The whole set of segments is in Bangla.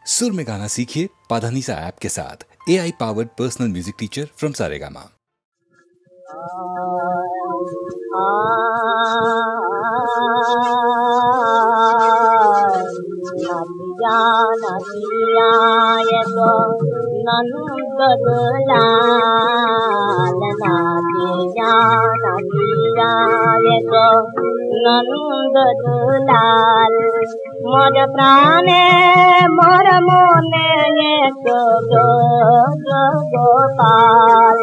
सुर में गाना सीखिए पाधानीसा ऐप के साथ। AI powered personal music teacher from Saregama. नंद दुलाल मोर प्राणे मोर मोने गोपाल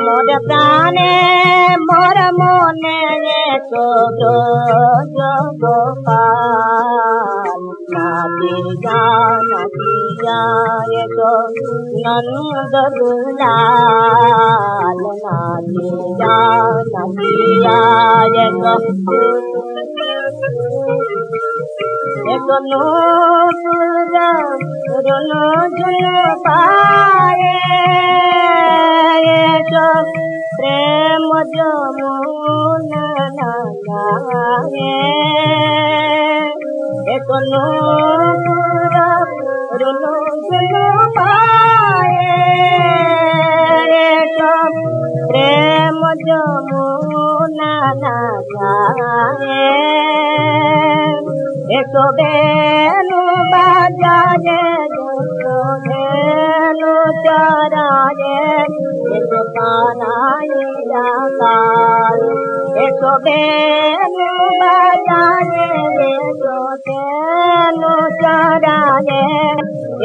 मोर प्राणे मोर मोने गोपाल नाचिया नंद दुलाल नाचिया एक नूपुर रुनु जुनु पाए एक प्रेम जमुना नाये एक नूपुर रुनु जुनु पाए एक प्रेम जमुना नाये एक बेनु बाजाए धेनु चराए एक कानाई जाकाल एक बेनु बाजाए धेनु चराए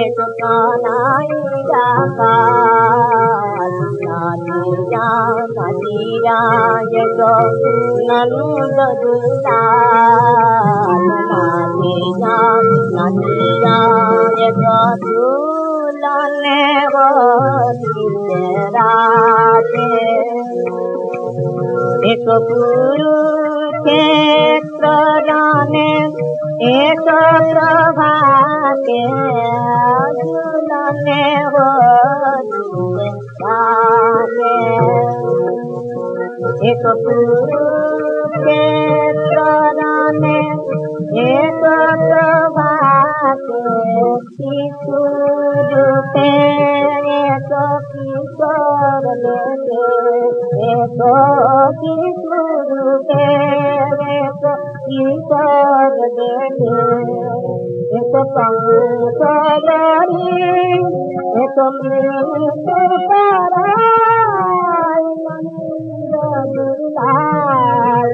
एक कानाई जाकाल नाचिया एक नंद दुलाल नाचिया एक दुल्हने राजे एक पुरुष राने एक प्रभाते दुल्हने राजे एक पुरुष राने एक प्रभाते किशोर पे एक किशोर लेते एक किशोर पे एक किशोर लेते एक पंकजरी एक मृत पराय नंद दुलाल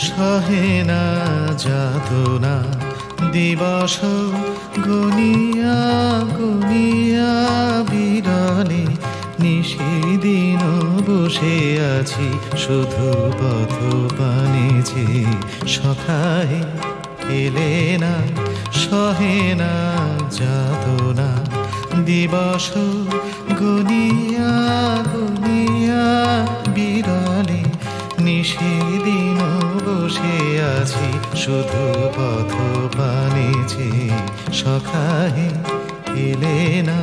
সহেনা যাতনা দিবস গনিয়া গনিয়া বিরলে নিশিদিন বসে আছি শুধু পথ পানে যে সখায় এলে না সহেনা যাতনা দিবস গনিয়া গনিয়া বিরলে নিশিদিন বসে আছি শুধু পথ পানে যে সখায় এলে না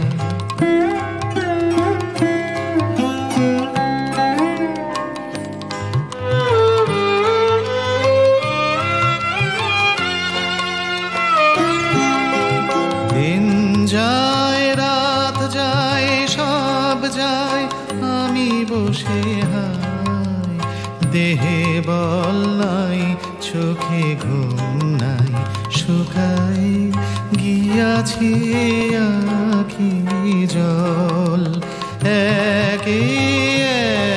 দিন যায় রাত যায় সব যায় আমি বসে হাই দেহে বল নাই চোখে ঘুম নাই শুকাই গিয়াছি আখি জল একে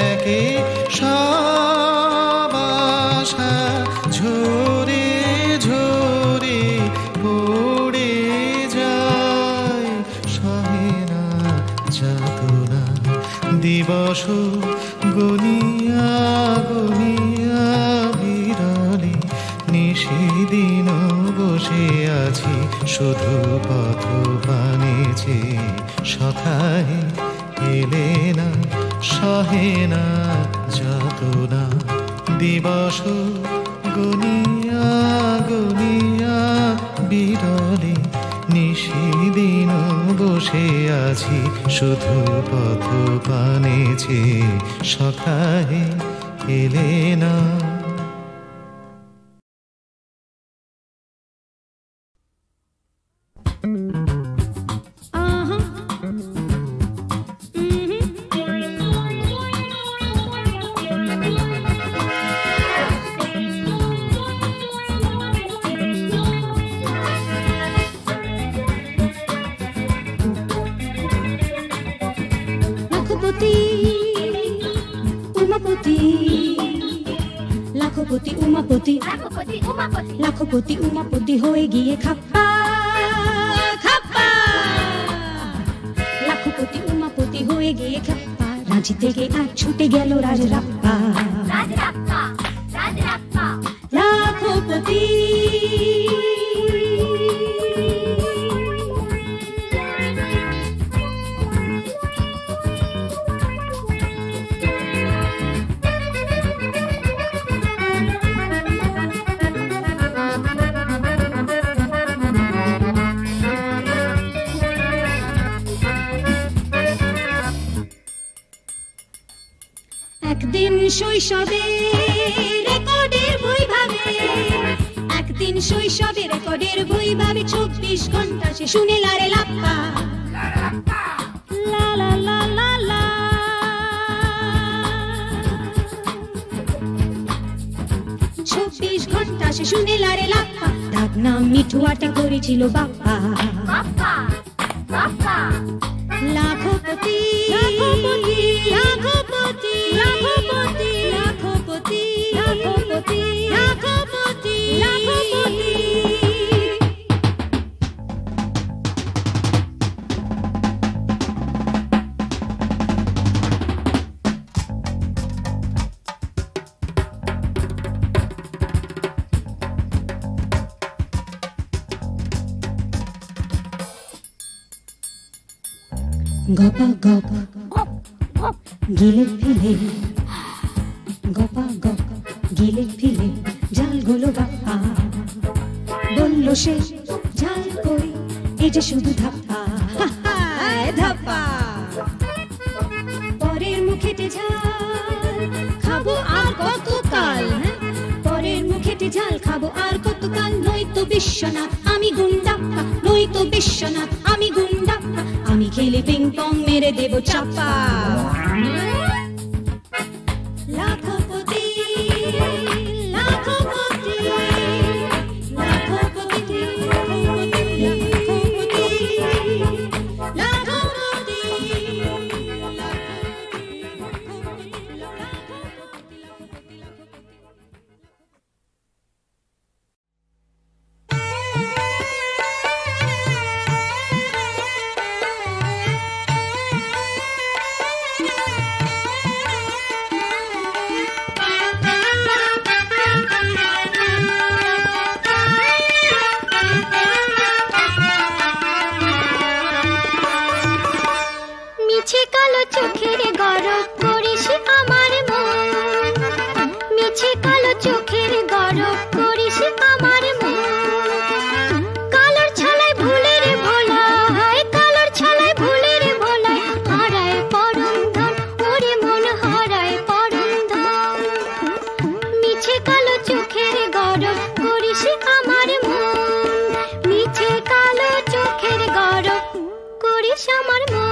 একে সব আশা ঝরে ঝরে পড়ে যায় সহেনা যাতনা দিবস গনিয়া গনিয়া বিরলে নিশিদিন বসে আছি শুধু পথ পানে চেয়ে, সখায় এলে না সহে না যাতনা, দিবস গনিয়া গনিয়া বিরলে নিশিদিন বসে আছি শুধু পথ পানে চেয়ে, সখায় এলে না। লাখপতি উমাপতি, লাখপতি উমাপতি হয়ে গিয়ে খাপ্পা খাপ্পা, লাখপতি উমাপতি হয়ে গিয়ে খাপ্পা, রাঁচি থেকে এক ছুটে গেল রাজরাপ্পা, লাখপতি একদিন শৈশবে রেকর্ডের বই ভাবে, একদিন শৈশবে রেকর্ডের বই ভাবে, 24 ঘন্টা সে শুনে লারে লাপ্পা, লা লা লা লা লা, 24 ঘন্টা সে শুনে লারে লাপ্পা, তার নাম মিঠুয়াটা করেছিল বাপ্পা, লাখপতি লাখপতি লাখপতি লাখপতি লাখপতি লাখপতি লাখপতি লাখপতি। গপা গপ গিলে ফিলে, গপা গপ গিলে ফিলে, জাল গুলো বাপ্পা, বললো সে জাল করি এই যে শুধু ধাপ্পা ধাপ্পা, পরের মুখেতে ঝাল খাবো আর কতকাল, পরের মুখেতে ঝাল খাবো আর কতকাল, নয়তো বিশ্বনাথ আমি গুন্ডাপ্পা, নয়তো বিশ্বনাথ আমি গুন্ডাপ্পা, আমি খেলে পিং পং মেরে দেব চাপা, লাখপতি লাখপতি লাখপতি লাখপতি লাখপতি। মিছে কালো চোখের গরব করিস আমার মন, মিছে কালো চোখের গরব করিস আমার মন, কালোর ছালায় ভুলের ভোলা হয়, কালোর ছালায় ভুলের ভোলা, হারায় পরম ধন ওরে মন হারায় পরম ধন, মিছে কালো চোখের গরব করিস আমার মন, মিছে কালো চোখের গরব করিস আমার মন।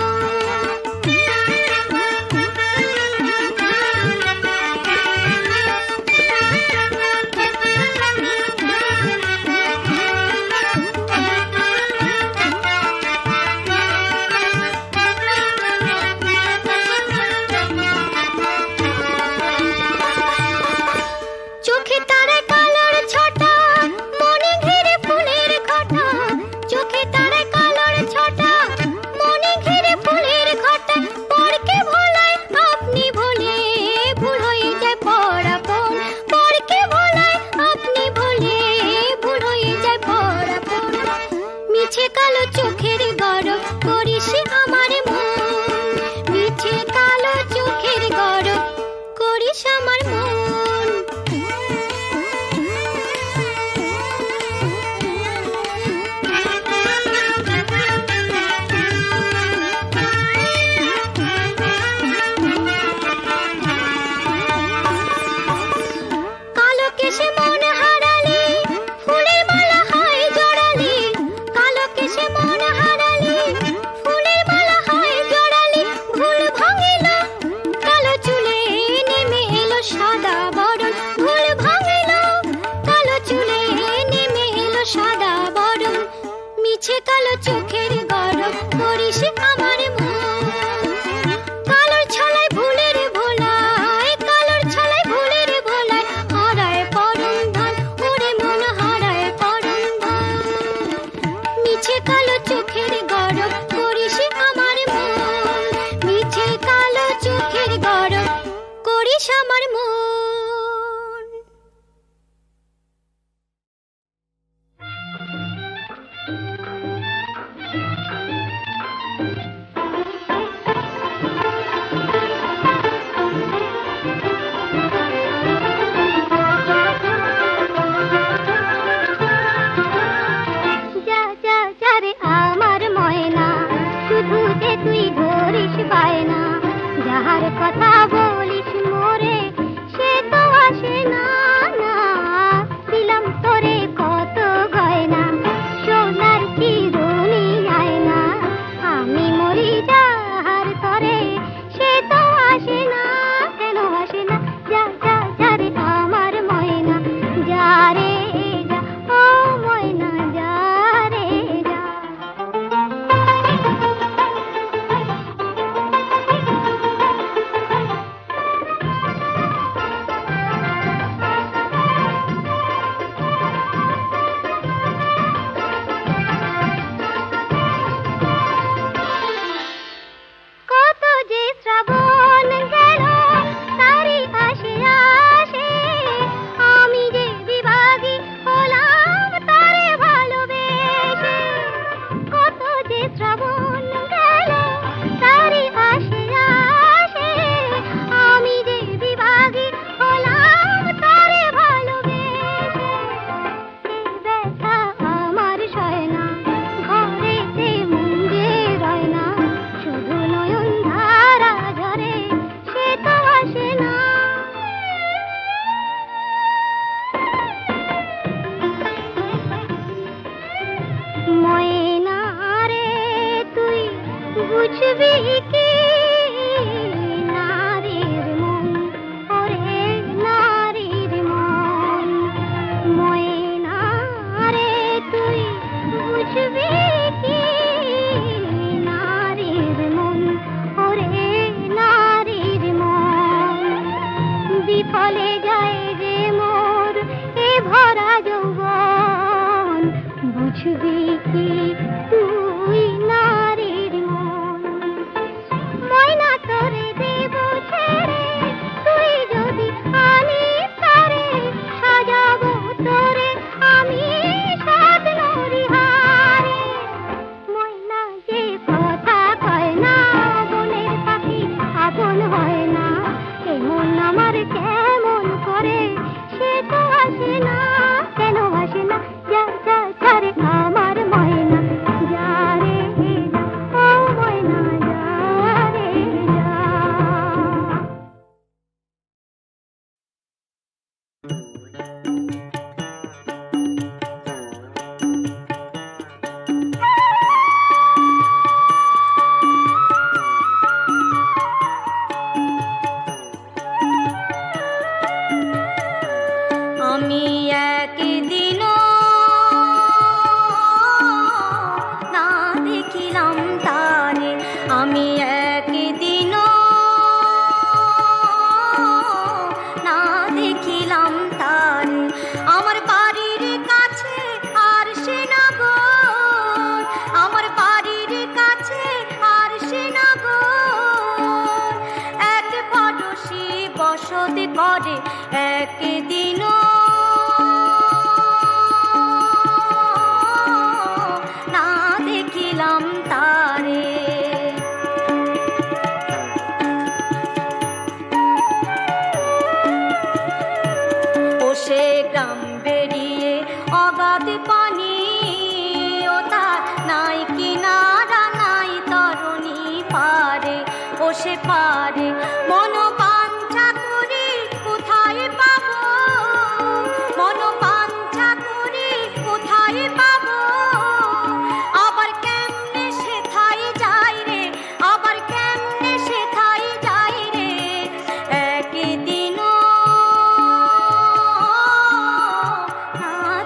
মিছে কালো চোখের গরব করিস আমার মন কালোর ছলায় ভুলের ভোলায় কালোর ছলায় ভুলের ভোলায় হারায় পরম ধন ওরে মন হারায় পরম ধন মিছে কালো চোখের গরব করিস আমার মন মিছে কালো চোখের গরব করিস আমার মন কথা বলিস মোরে সে তো আসে না না দিলাম তোরে কত গয়না সোনার চিরুনি আয়না আমি মরি যাহার তরে সে তো আসে না কেন আসে না যা যা যা রে আমার ময়না যা রে যা ও ময়না যা রে যা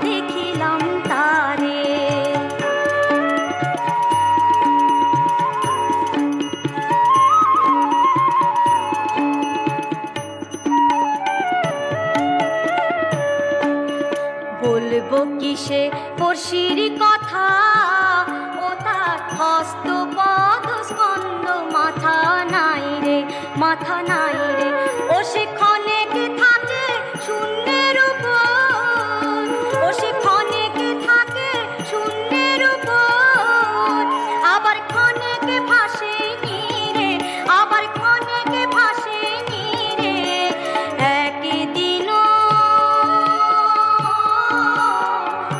দেখিলাম তা বলবো কিসে পড়শির কথা, ও তার হস্ত পদ স্কন্দ মাথা নাই রে, মাথা নাই রে। ও সে ক্ষণেক থাকে শূন্যের উপর, ও সে ক্ষণেক থাকে শূন্যের উপর, আবার ক্ষণেক ভাসে নীরে, আবার ক্ষণেক ভাসে নীরে। একদিনও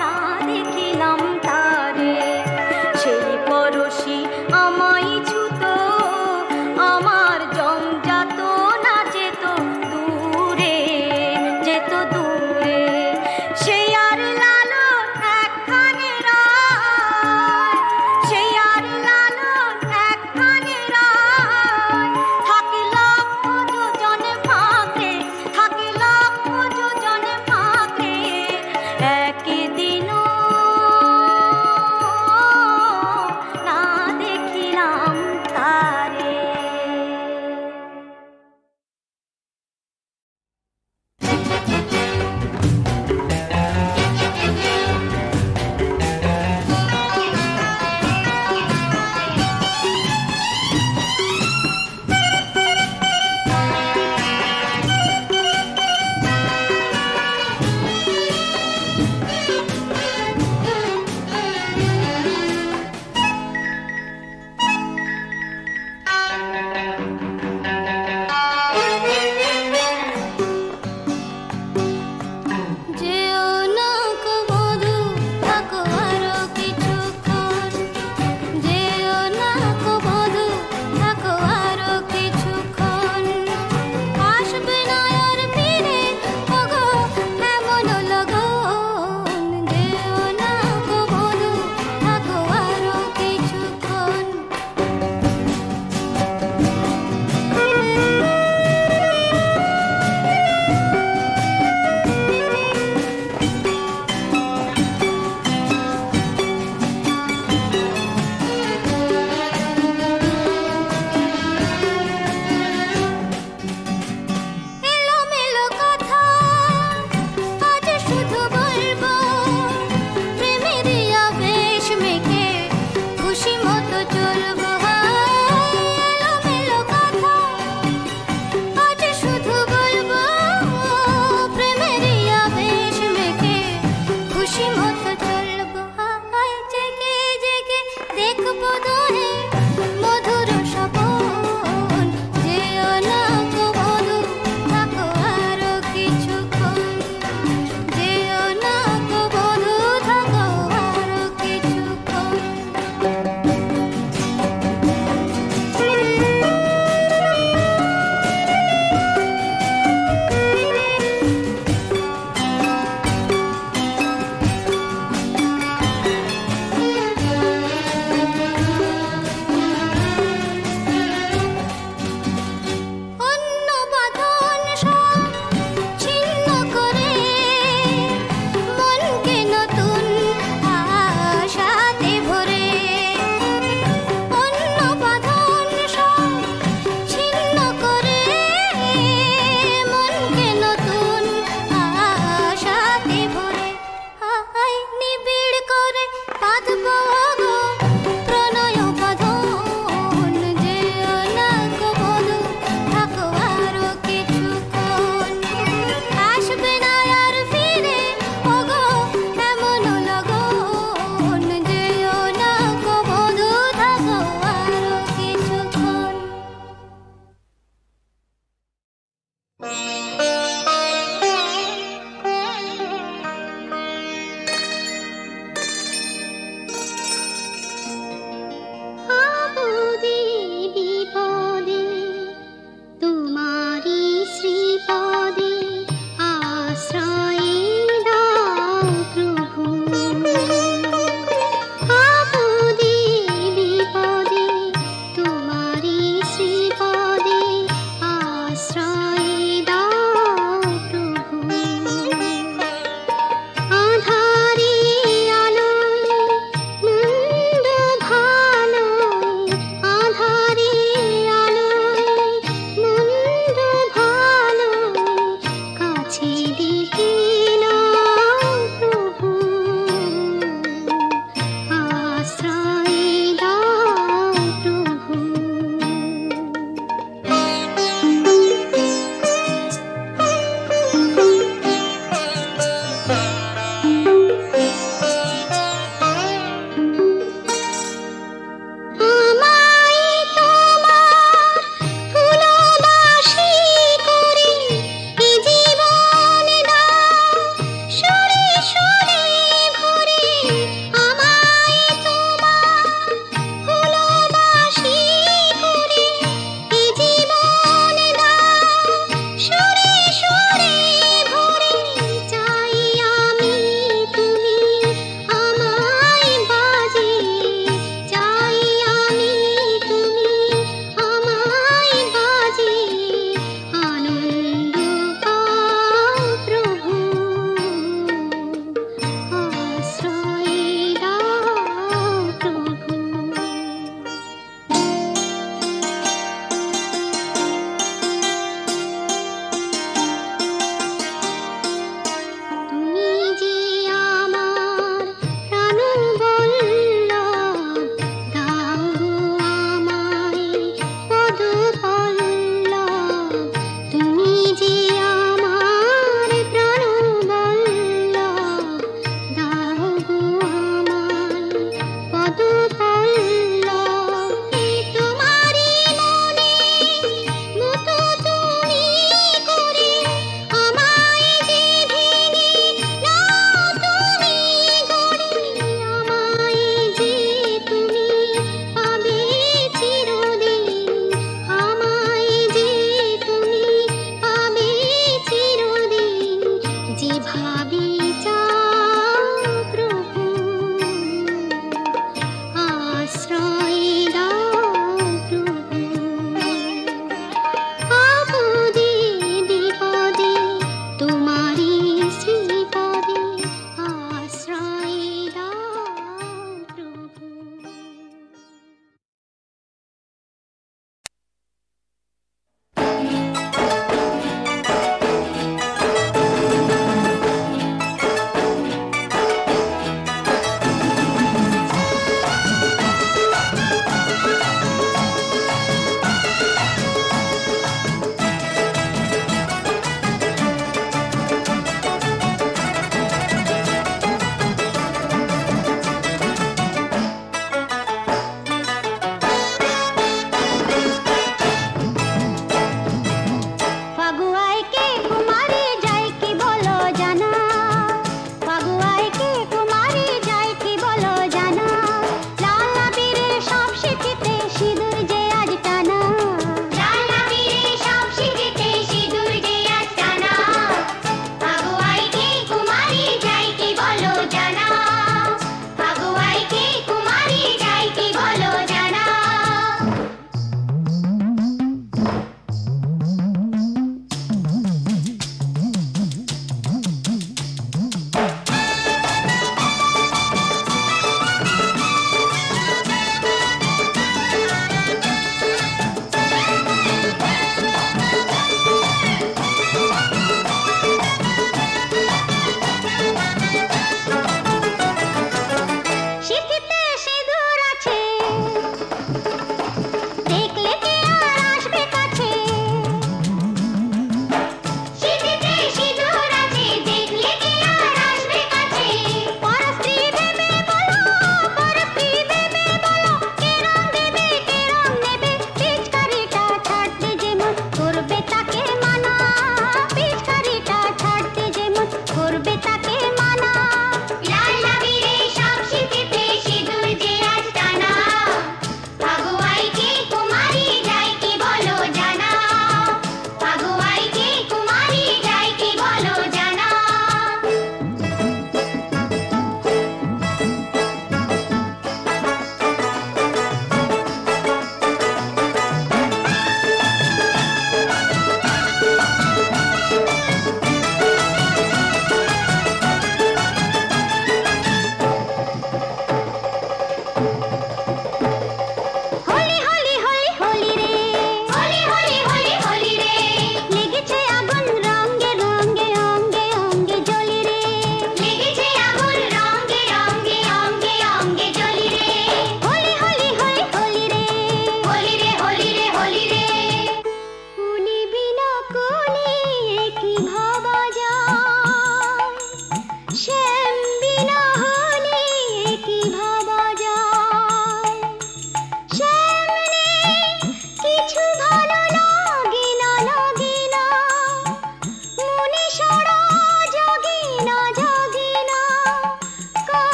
না দেখিলাম তারে, সেই পরশি আমায় ছুত, আমার জঞ্জাত না যেত দূরে, যেত দূরে। সেই আর লালন একখানে রায়, সেই আর লালন একখানে রায়, থাকে লক্ষ যোজনে ফাঁকে, থাকে লক্ষ যোজনে ফাঁকে। একদিনও না দেখিলাম তারে।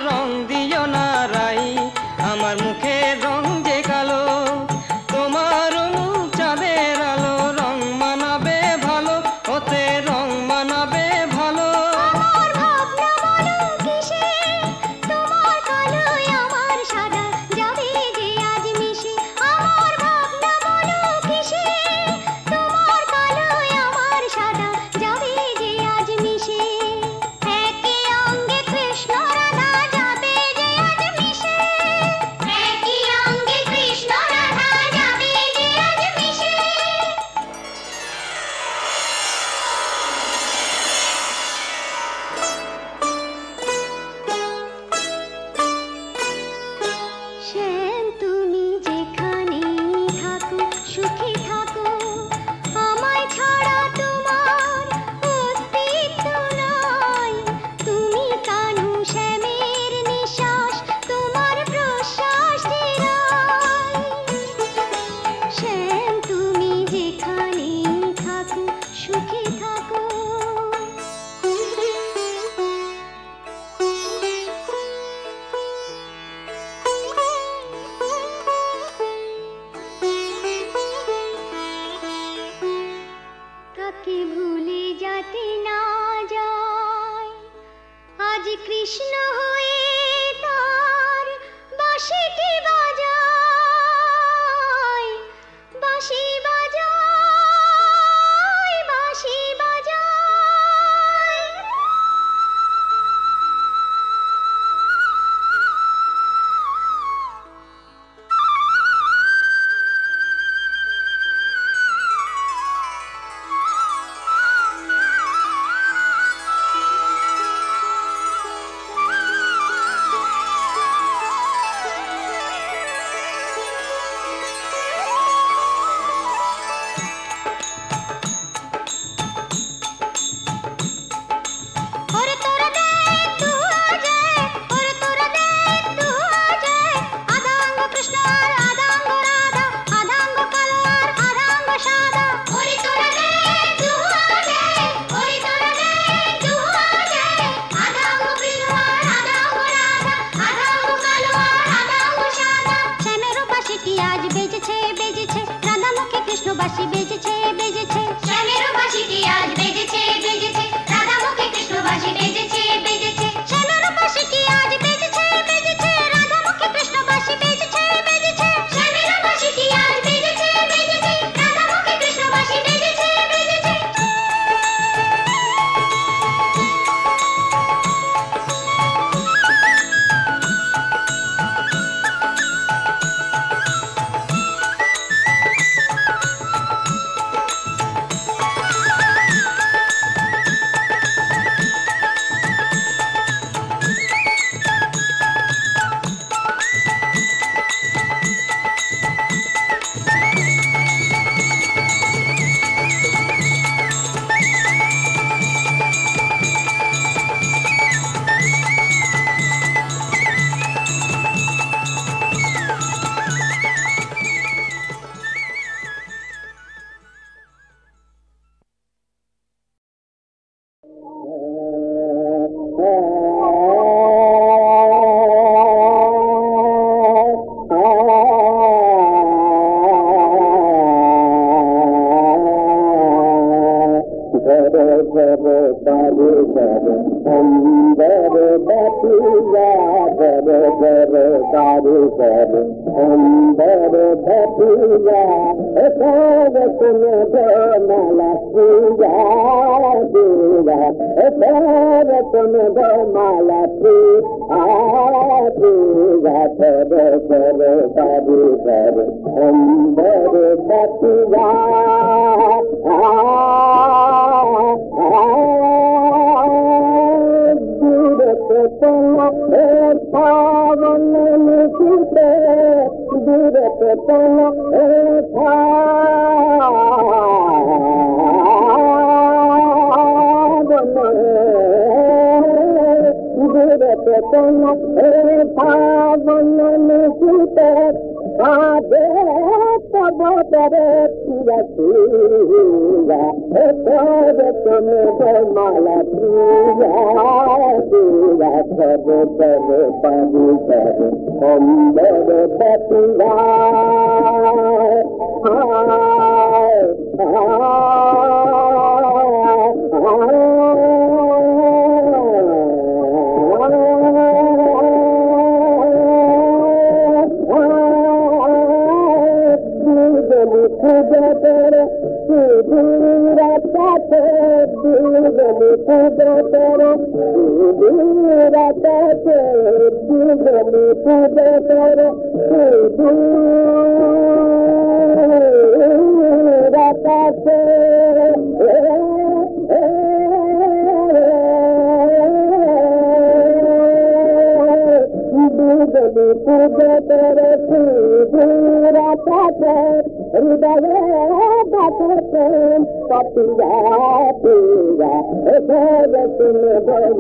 রং দিও না রাই, আমার মুখের রং যে কালো, তোমার মুখ চাঁদের আলো, রং মানাবে ভালো, ওতে রং মানাবে ভালো। আমার ভাবনা বলো কিসে, তোমার কালোয় আমার সাদা যাবে যে আজ মিশে। আমার ভাবনা বলো কিসে, তোমার কালোয় আমার সাদা যাবে যে আজ মিশে। একই অঙ্গে কৃষ্ণ রাধা যাবে যে আজ মিশে, একই অঙ্গে কৃষ্ণ রাধা যাবে যে আজ মিশে। শ্যাম তুমি যেখানেই থাকো সুখী থাকো, আমায় ছাড়া তোমার অস্তিত্ব নাই। তুমি কানু শ্যামের নিঃশ্বাস, তোমার প্রশ্বাস চিরাই। শ্যাম তুমি যেখানেই থাকো সুখী থাকো। তাকে ভুলে যেতে না যায়, আজ কৃষ্ণ হয়ে তার বাঁশিটি বাজায়, বাঁশি বাজায়, বাঁশি বাজায়। ওরে তোরা দেখ দুহাজে, ওরে তোরা দেখ দুহাজে, আধা অঙ্গ কৃষ্ণ আর আধা অঙ্গ রাধা, আধা অঙ্গ কালো আর আধা অঙ্গ সাদা। ওরে তোরা দেখ দুহাজে, ওরে তোরা দেখ দুহাজে, আধা অঙ্গ কৃষ্ণ আর আধা অঙ্গ রাধা, আধা অঙ্গ কালো আর আধা অঙ্গ সাদা। শ্যামের বাঁশিটি আজ বেজেছে বেজেছে, রাধা মুখে কৃষ্ণ বাঁশি বেজেছে বেজেছে। শ্যামের বাঁশিটি আজ বেজেছে বেজেছে, রাধা মুখে কৃষ্ণ বাঁশি বেজেছে বেজেছে। শ্যামের বাঁশিটি আজ বেজেছে বেজেছে, রাধা মুখে কৃষ্ণ বাঁশি বেজেছে বেজেছে। শ্যামের বাঁশিটি আজ বেজেছে বেজেছে, রাধা মুখে কৃষ্ণ বাঁশি বেজেছে বেজেছে। माला पूरा कर पानी कर अंबर बतिया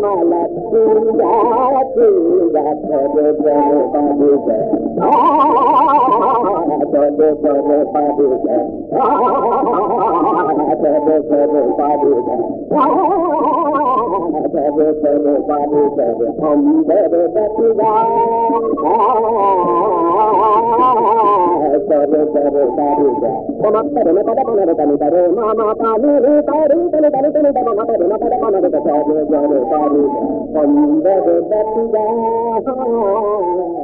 माला पूरा पूरा मामा